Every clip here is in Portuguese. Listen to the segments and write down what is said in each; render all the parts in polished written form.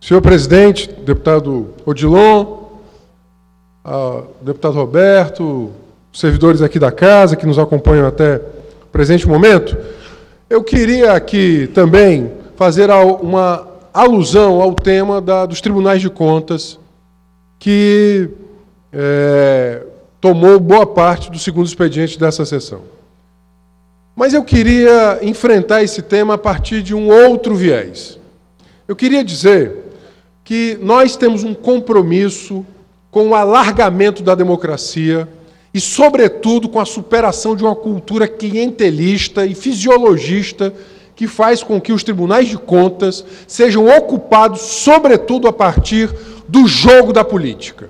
Senhor presidente, deputado Odilon, deputado Roberto, servidores aqui da casa que nos acompanham até o presente momento, eu queria aqui também fazer uma alusão ao tema dos tribunais de contas, que tomou boa parte do segundo expediente dessa sessão. Mas eu queria enfrentar esse tema a partir de um outro viés. Eu queria dizer que nós temos um compromisso com o alargamento da democracia e, sobretudo, com a superação de uma cultura clientelista e fisiologista que faz com que os tribunais de contas sejam ocupados, sobretudo, a partir do jogo da política.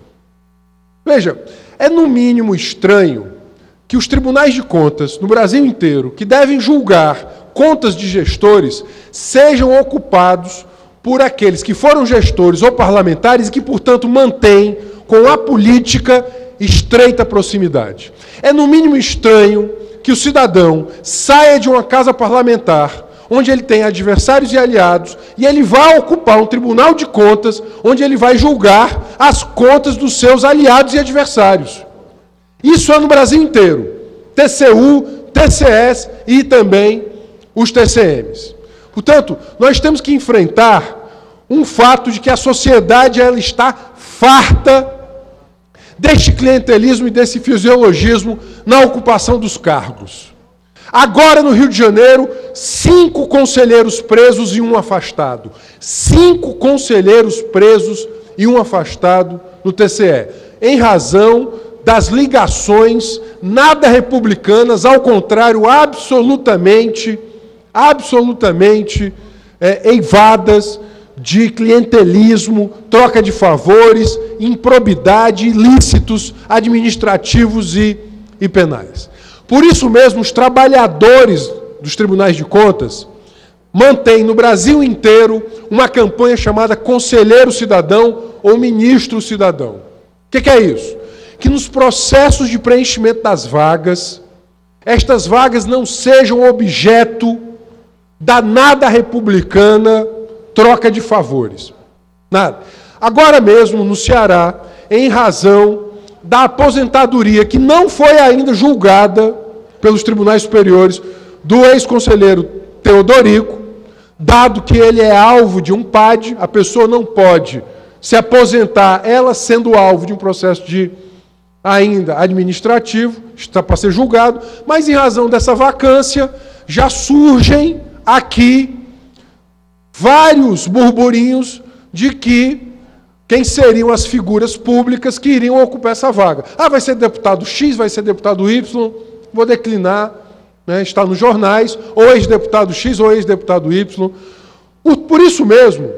Veja, é no mínimo estranho que os tribunais de contas, no Brasil inteiro, que devem julgar contas de gestores, sejam ocupados por aqueles que foram gestores ou parlamentares e que, portanto, mantêm com a política estreita proximidade. É no mínimo estranho que o cidadão saia de uma casa parlamentar, onde ele tem adversários e aliados, e ele vai ocupar um tribunal de contas, onde ele vai julgar as contas dos seus aliados e adversários. Isso é no Brasil inteiro. TCU, TCS e também os TCMs. Portanto, nós temos que enfrentar um fato de que a sociedade ela está farta deste clientelismo e desse fisiologismo na ocupação dos cargos. Agora, no Rio de Janeiro, 5 conselheiros presos e um afastado. 5 conselheiros presos e um afastado no TCE, em razão das ligações nada republicanas, ao contrário, absolutamente eivadas de clientelismo, troca de favores, improbidade, ilícitos administrativos e penais. Por isso mesmo, os trabalhadores dos tribunais de contas mantêm no Brasil inteiro uma campanha chamada Conselheiro Cidadão ou Ministro Cidadão. O que é isso? Que nos processos de preenchimento das vagas, estas vagas não sejam objeto da nada republicana troca de favores. Nada. Agora mesmo, no Ceará, em razão da aposentadoria que não foi ainda julgada pelos tribunais superiores do ex-conselheiro Teodorico, dado que ele é alvo de um PAD, a pessoa não pode se aposentar, ela sendo alvo de um processo de ainda administrativo, está para ser julgado, mas em razão dessa vacância, já surgem aqui vários burburinhos de que quem seriam as figuras públicas que iriam ocupar essa vaga. Ah, vai ser deputado X, vai ser deputado Y, vou declinar, né, está nos jornais, ou ex-deputado X ou ex-deputado Y. Por isso mesmo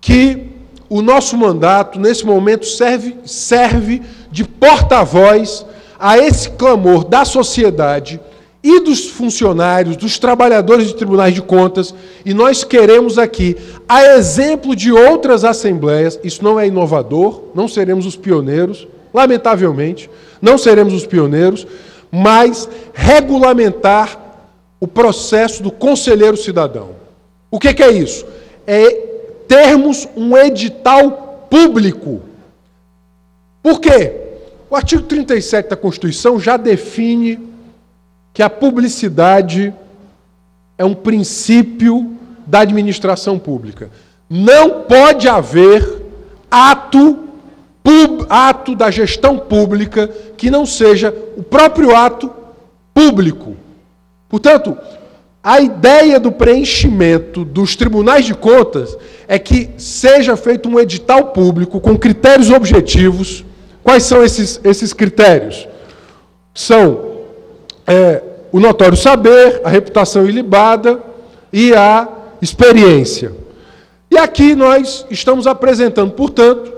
que o nosso mandato, nesse momento, serve de porta-voz a esse clamor da sociedade e dos funcionários, dos trabalhadores de tribunais de contas, e nós queremos aqui, a exemplo de outras assembleias, isso não é inovador, não seremos os pioneiros, lamentavelmente, não seremos os pioneiros, mas regulamentar o processo do conselheiro cidadão. O que é isso? É termos um edital público. Por quê? O artigo 37 da Constituição já define que a publicidade é um princípio da administração pública. Não pode haver ato da gestão pública que não seja o próprio ato público. Portanto, a ideia do preenchimento dos tribunais de contas é que seja feito um edital público com critérios objetivos. Quais são esses critérios? São o notório saber, a reputação ilibada e a experiência. E aqui nós estamos apresentando, portanto,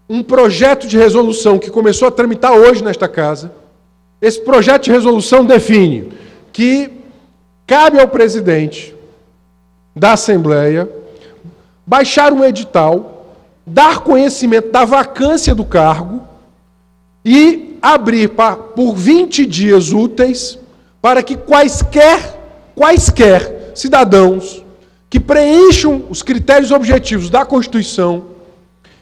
um projeto de resolução que começou a tramitar hoje nesta casa. Esse projeto de resolução define que cabe ao presidente da Assembleia baixar um edital, dar conhecimento da vacância do cargo e abrir por 20 dias úteis para que quaisquer cidadãos que preencham os critérios objetivos da Constituição,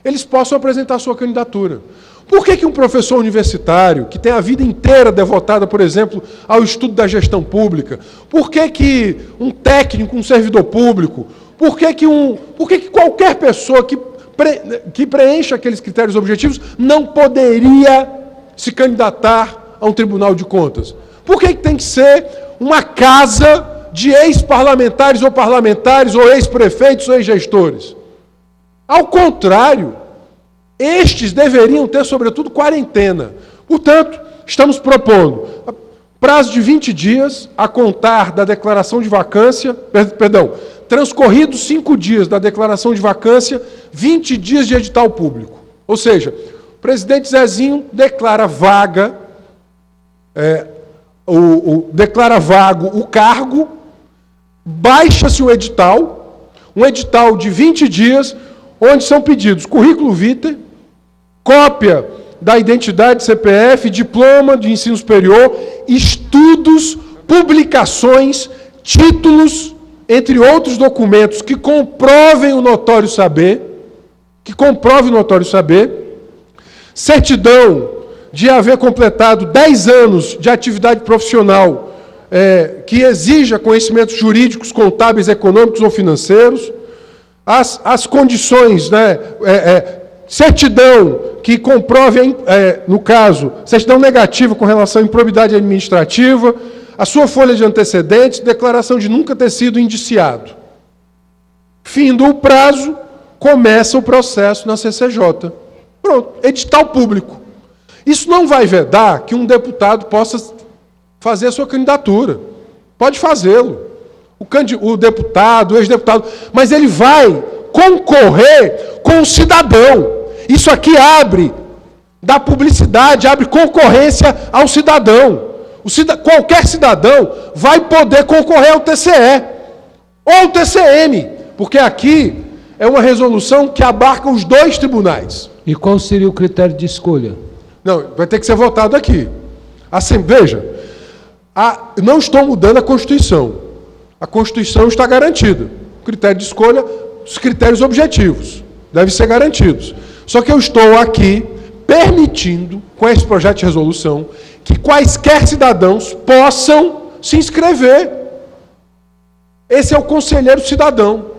eles possam apresentar sua candidatura. Por que um professor universitário, que tem a vida inteira devotada, por exemplo, ao estudo da gestão pública, por que um técnico, um servidor público, por que qualquer pessoa que preencha aqueles critérios objetivos não poderia se candidatar a um tribunal de contas? Por que tem que ser uma casa de ex-parlamentares ou parlamentares, ou ex-prefeitos ou ex-gestores? Ao contrário, estes deveriam ter, sobretudo, quarentena. Portanto, estamos propondo prazo de 20 dias a contar da declaração de vacância, transcorridos 5 dias da declaração de vacância, 20 dias de edital público. Ou seja, o presidente Zezinho declara vaga, declara vago o cargo, baixa-se o edital, um edital de 20 dias, onde são pedidos currículo vitae, cópia da identidade CPF, diploma de ensino superior, estudos, publicações, títulos, entre outros documentos que comprovem o notório saber, certidão de haver completado 10 anos de atividade profissional que exija conhecimentos jurídicos, contábeis, econômicos ou financeiros, as condições, certidão que comprove, no caso, certidão negativa com relação à improbidade administrativa, a sua folha de antecedentes, declaração de nunca ter sido indiciado. Findo o prazo, começa o processo na CCJ. Pronto, edital público. Isso não vai vedar que um deputado possa fazer a sua candidatura. Pode fazê-lo. O deputado, o ex-deputado, mas ele vai concorrer com o cidadão. Isso aqui dá publicidade, abre concorrência ao cidadão. Qualquer cidadão vai poder concorrer ao TCE ou ao TCM, porque aqui é uma resolução que abarca os 2 tribunais. E qual seria o critério de escolha? Não, vai ter que ser votado aqui. Assim, veja, não estou mudando a Constituição. A Constituição está garantida. O critério de escolha, os critérios objetivos, devem ser garantidos. Só que eu estou aqui permitindo, com esse projeto de resolução, que quaisquer cidadãos possam se inscrever. Esse é o conselheiro cidadão.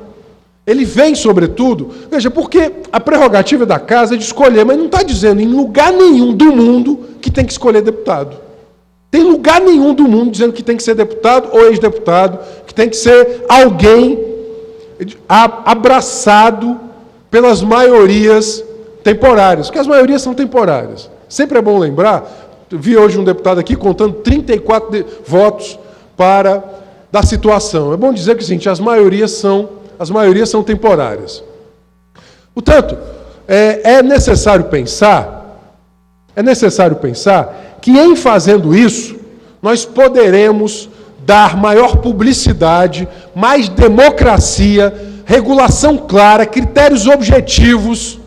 Ele vem, sobretudo, veja, porque a prerrogativa da casa é de escolher, mas não está dizendo em lugar nenhum do mundo que tem que escolher deputado. Tem lugar nenhum do mundo dizendo que tem que ser deputado ou ex-deputado, que tem que ser alguém abraçado pelas maiorias temporárias, porque as maiorias são temporárias. Sempre é bom lembrar, vi hoje um deputado aqui contando 34 votos da situação. É bom dizer que, gente, as maiorias são temporárias. Portanto, é necessário pensar que, em fazendo isso, nós poderemos dar maior publicidade, mais democracia, regulação clara, critérios objetivos,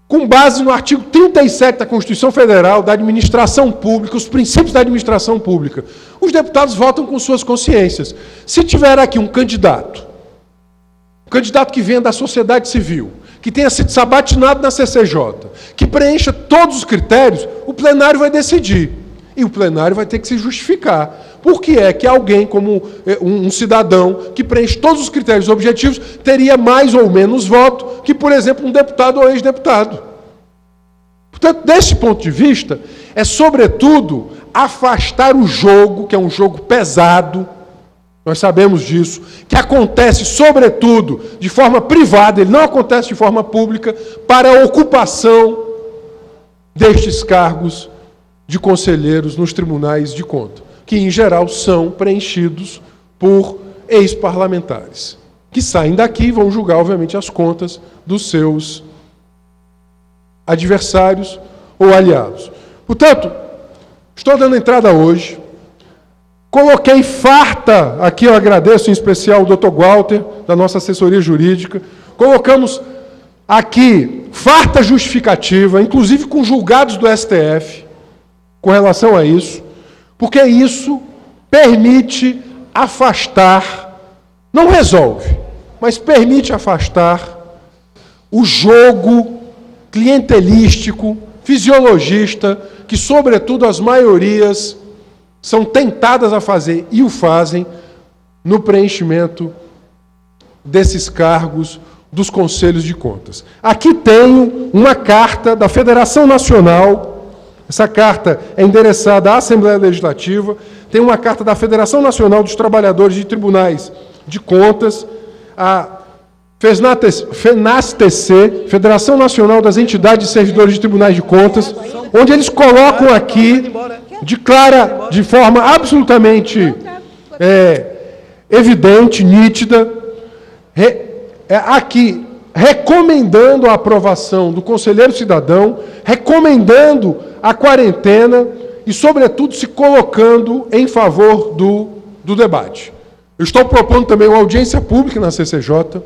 com base no artigo 37 da Constituição Federal, da administração pública, os princípios da administração pública. Os deputados votam com suas consciências. Se tiver aqui um candidato que venha da sociedade civil, que tenha sido sabatinado na CCJ, que preencha todos os critérios, o plenário vai decidir. E o plenário vai ter que se justificar. Por que é que alguém, como um cidadão, que preenche todos os critérios objetivos, teria mais ou menos voto que, por exemplo, um deputado ou ex-deputado? Portanto, desse ponto de vista, é, sobretudo, afastar o jogo, que é um jogo pesado, nós sabemos disso, que acontece, sobretudo, de forma privada, ele não acontece de forma pública, para a ocupação destes cargos de conselheiros nos tribunais de conta, que, em geral, são preenchidos por ex-parlamentares, que saem daqui e vão julgar, obviamente, as contas dos seus adversários ou aliados. Portanto, estou dando entrada hoje, coloquei farta, aqui eu agradeço em especial o Dr. Walter, da nossa assessoria jurídica, colocamos aqui farta justificativa, inclusive com julgados do STF, com relação a isso, porque isso permite afastar, não resolve, mas permite afastar o jogo clientelístico, fisiologista, que, sobretudo, as maiorias são tentadas a fazer e o fazem no preenchimento desses cargos dos Conselhos de Contas. Aqui tenho uma carta da Federação Nacional, essa carta é endereçada à Assembleia Legislativa, tem uma carta da Federação Nacional dos Trabalhadores de Tribunais de Contas, a FENASTC, Federação Nacional das Entidades de Servidores de Tribunais de Contas, onde eles colocam aqui, declara de forma absolutamente evidente, nítida, aqui, recomendando a aprovação do conselheiro cidadão, recomendando a quarentena e, sobretudo, se colocando em favor do debate. Eu estou propondo também uma audiência pública na CCJ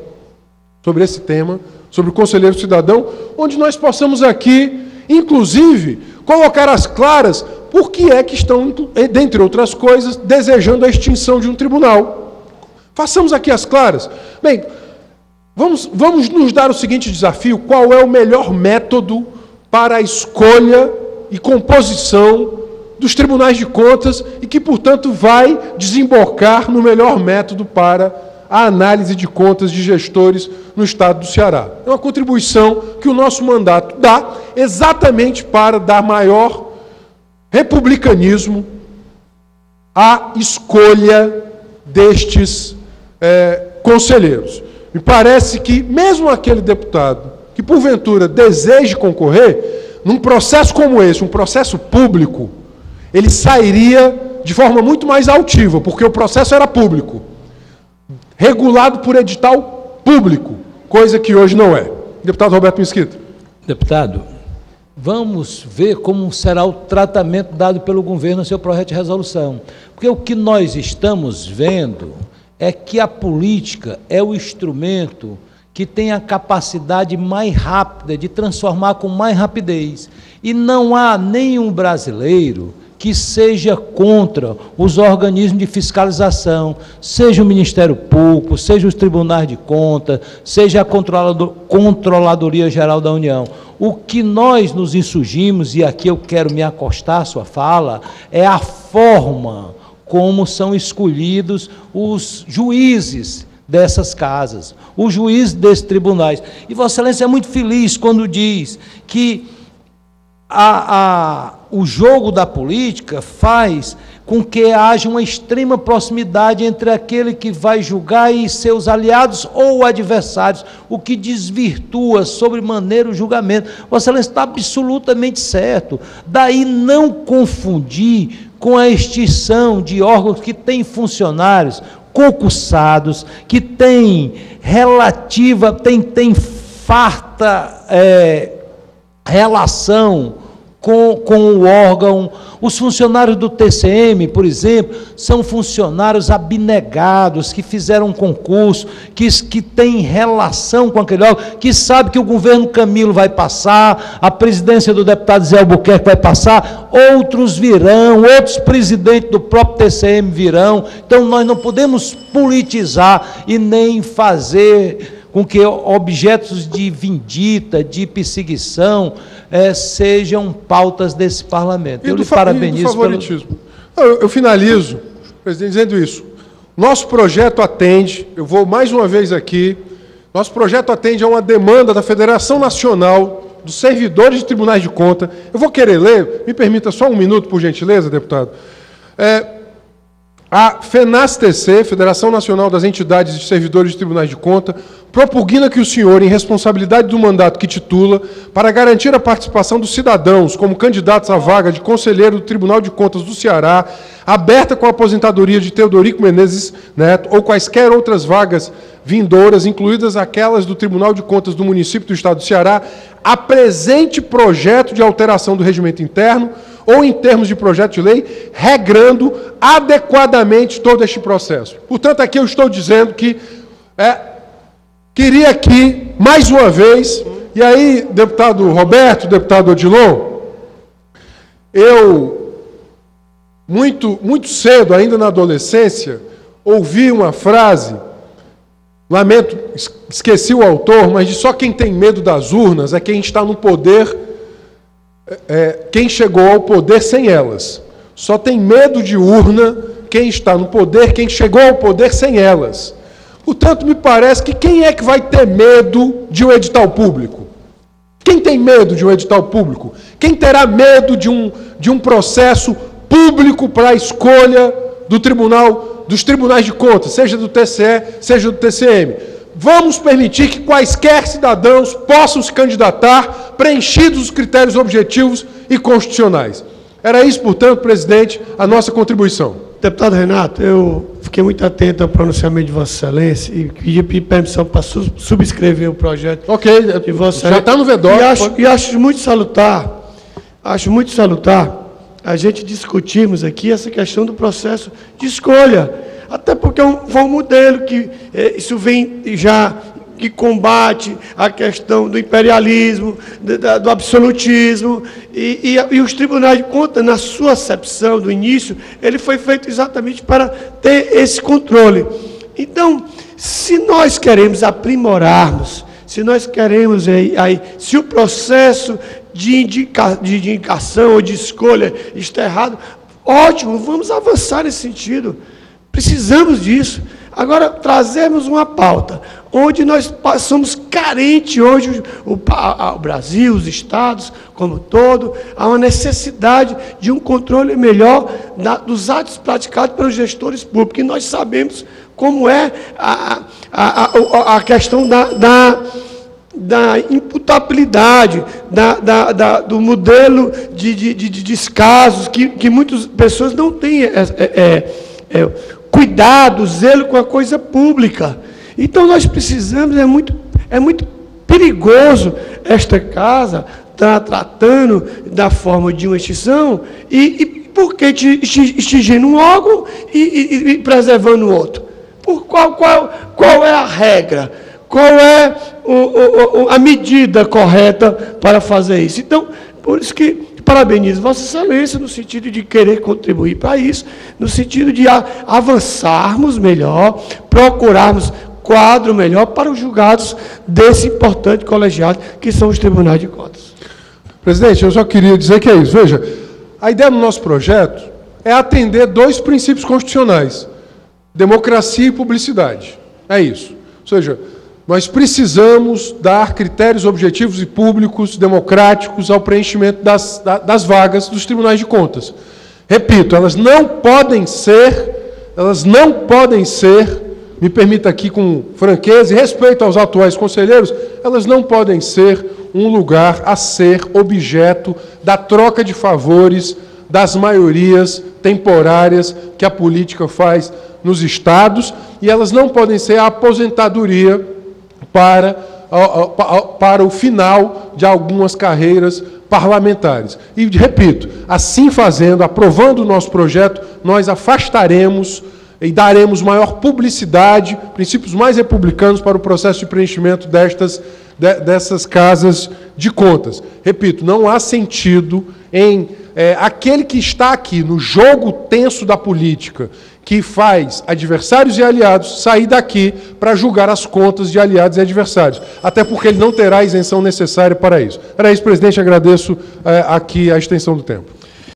sobre esse tema, sobre o conselheiro cidadão, onde nós possamos aqui, inclusive, colocar às claras por que é que estão, dentre outras coisas, desejando a extinção de um tribunal. Façamos aqui as claras. Bem, vamos nos dar o seguinte desafio: qual é o melhor método para a escolha e composição dos tribunais de contas e que, portanto, vai desembocar no melhor método para a análise de contas de gestores no Estado do Ceará. É uma contribuição que o nosso mandato dá exatamente para dar maior republicanismo à escolha destes conselheiros. Me parece que, mesmo aquele deputado que, porventura, deseje concorrer, num processo como esse, um processo público, ele sairia de forma muito mais altiva, porque o processo era público, regulado por edital público, coisa que hoje não é. Deputado Roberto Mesquita. Deputado, vamos ver como será o tratamento dado pelo governo no seu projeto de resolução. Porque o que nós estamos vendo é que a política é o instrumento que tem a capacidade mais rápida de transformar com mais rapidez. E não há nenhum brasileiro que seja contra os organismos de fiscalização, seja o Ministério Público, seja os tribunais de contas, seja a Controladoria Geral da União. O que nós nos insurgimos, e aqui eu quero me acostar à sua fala, é a forma como são escolhidos os juízes dessas casas, os juízes desses tribunais. E Vossa Excelência é muito feliz quando diz que o jogo da política faz com que haja uma extrema proximidade entre aquele que vai julgar e seus aliados ou adversários, o que desvirtua sobremaneira o julgamento. Vossa Excelência está absolutamente certo. Daí não confundir com a extinção de órgãos que têm funcionários concursados, que têm farta relação com o órgão. Os funcionários do TCM, por exemplo, são funcionários abnegados, que fizeram um concurso, que têm relação com aquele órgão, que sabe que o governo Camilo vai passar, a presidência do deputado Zé Albuquerque vai passar, outros virão, outros presidentes do próprio TCM virão. Então, nós não podemos politizar e nem fazer com que objetos de vindita, de perseguição, sejam pautas desse parlamento. Eu lhe parabenizo pelo favoritismo. Eu finalizo, presidente, dizendo isso. Nosso projeto atende, eu vou mais uma vez aqui, nosso projeto atende a uma demanda da Federação Nacional dos Servidores de Tribunais de Contas. Eu vou querer ler, me permita só um minuto, por gentileza, deputado. A FENASTC, Federação Nacional das Entidades de Servidores de Tribunais de Contas, propugna que o senhor, em responsabilidade do mandato que titula, para garantir a participação dos cidadãos como candidatos à vaga de conselheiro do Tribunal de Contas do Ceará, aberta com a aposentadoria de Teodorico Menezes Neto, ou quaisquer outras vagas vindouras, incluídas aquelas do Tribunal de Contas do município do Estado do Ceará, apresente projeto de alteração do regimento interno, ou em termos de projeto de lei, regrando adequadamente todo este processo. Portanto, aqui eu estou dizendo que queria aqui, mais uma vez, e aí, deputado Roberto, deputado Odilon, eu, muito cedo, ainda na adolescência, ouvi uma frase lamento, esqueci o autor, mas de só quem tem medo das urnas é quem está no poder, quem chegou ao poder sem elas. Só tem medo de urna quem está no poder, quem chegou ao poder sem elas. Portanto, me parece que quem é que vai ter medo de um edital público? Quem tem medo de um edital público? Quem terá medo de um processo público para a escolha dos tribunais de contas, seja do TCE, seja do TCM? Vamos permitir que quaisquer cidadãos possam se candidatar, preenchidos os critérios objetivos e constitucionais. Era isso, portanto, presidente, a nossa contribuição. Deputado Renato, eu fiquei muito atento ao pronunciamento de Vossa Excelência e pedi permissão para subscrever o projeto. Ok, de Vossa já está no vedor. E acho muito salutar a gente discutirmos aqui essa questão do processo de escolha, até porque foi um modelo que isso vem já que combate a questão do imperialismo, do absolutismo, e os tribunais de contas, na sua acepção do início, ele foi feito exatamente para ter esse controle. Então, se nós queremos aprimorarmos, se nós queremos, se o processo de indicação ou de escolha está errado, ótimo, vamos avançar nesse sentido. Precisamos disso. Agora, trazemos uma pauta onde nós somos carentes hoje, o Brasil, os estados como um todo, há uma necessidade de um controle melhor dos atos praticados pelos gestores públicos. E nós sabemos como é a questão da imputabilidade, do modelo de descasos, que muitas pessoas não têm cuidado, zelo com a coisa pública. Então, nós precisamos, é muito perigoso esta casa estar tratando da forma de uma extinção e porque extinguindo um órgão e preservando o outro. Qual é a regra? Qual é a medida correta para fazer isso? Então, por isso que parabenizo Vossa Excelência no sentido de querer contribuir para isso, no sentido de avançarmos melhor, procurarmos quadro melhor para os julgados desse importante colegiado que são os tribunais de contas. Presidente, eu só queria dizer que é isso. Veja, a ideia do nosso projeto é atender 2 princípios constitucionais: democracia e publicidade. É isso. Ou seja, nós precisamos dar critérios objetivos e públicos, democráticos, ao preenchimento das vagas dos tribunais de contas. Repito, elas não podem ser, me permita aqui com franqueza e respeito aos atuais conselheiros, elas não podem ser um lugar a ser objeto da troca de favores das maiorias temporárias que a política faz nos estados, e elas não podem ser a aposentadoria para o final de algumas carreiras parlamentares. E, repito, assim fazendo, aprovando o nosso projeto, nós afastaremos e daremos maior publicidade, princípios mais republicanos para o processo de preenchimento dessas casas de contas. Repito, não há sentido em aquele que está aqui no jogo tenso da política, que faz adversários e aliados sair daqui para julgar as contas de aliados e adversários, até porque ele não terá a isenção necessária para isso. Era isso, presidente, agradeço aqui a extensão do tempo.